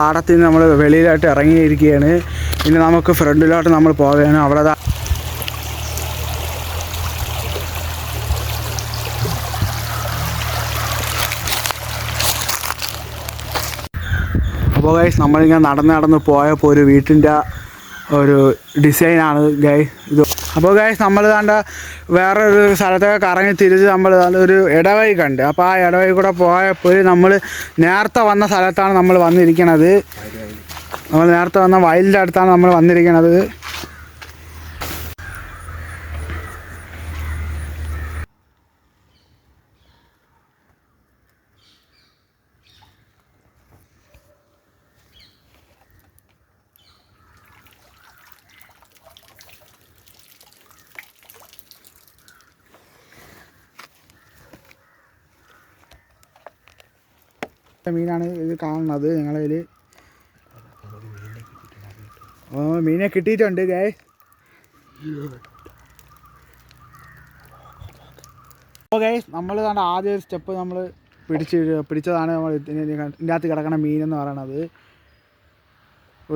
പാടത്തിൽ നിന്ന് നമ്മൾ വെളിയിലായിട്ട് ഇറങ്ങിയിരിക്കുകയാണ്. ഇനി നമുക്ക് ഫ്രണ്ടിലോട്ട് നമ്മൾ പോവുകയാണ്. അവിടെ അപ്പോൾ ഗൈസ് നമ്മളിങ്ങനെ നടന്ന് പോയപ്പോൾ ഒരു വീട്ടിൻ്റെ ഒരു ഡിസൈനാണ് ഗൈസ് ഇത്. അപ്പോൾ ഗൈസ് നമ്മൾ കണ്ട വേറൊരു സ്ഥലത്തൊക്കെ കറങ്ങി തിരിച്ച് നമ്മൾ ഒരു ഇടവഴി കണ്ട്. അപ്പോൾ ആ ഇടവഴി കൂടെ പോയപ്പോൾ നമ്മൾ നേരത്തെ വന്ന സ്ഥലത്താണ് നമ്മൾ വന്നിരിക്കണത്. നമ്മൾ നേരത്തെ വന്ന വയലിൻ്റെ അടുത്താണ് നമ്മൾ വന്നിരിക്കണത്. മീനാണ് ഇത് കാണുന്നത്. ഞങ്ങളതിൽ മീനെ കിട്ടിയിട്ടുണ്ട് ഗൈസ്. അപ്പോൾ ഗൈസ് നമ്മൾ കണ്ട ആദ്യ ഒരു സ്റ്റെപ്പ് നമ്മൾ പിടിച്ചതാണ് നമ്മൾ ഇതിൻ്റെ അകത്ത് കിടക്കണ മീനെന്ന് പറയണത്.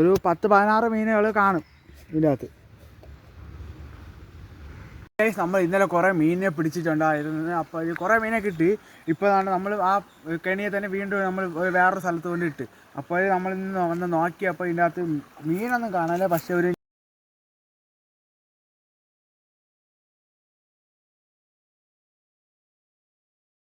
ഒരു 10-16 മീനുകൾ കാണും ഇതിൻ്റെ അകത്ത്. ഗൈസ് നമ്മൾ ഇന്നലെ കുറേ മീനിനെ പിടിച്ചിട്ടുണ്ടായിരുന്നു. അപ്പോൾ ഇത് കുറേ മീനെ കിട്ടി. ഇപ്പോൾ നമ്മൾ ആ കെണിയെ തന്നെ വീണ്ടും നമ്മൾ വേറൊരു സ്ഥലത്ത് കൊണ്ടിട്ട് അപ്പോൾ നമ്മൾ ഇന്ന് വന്ന് നോക്കിയപ്പോൾ ഇതിൻ്റെ അകത്ത് മീനൊന്നും കാണാനില്ല. പക്ഷേ ഒരു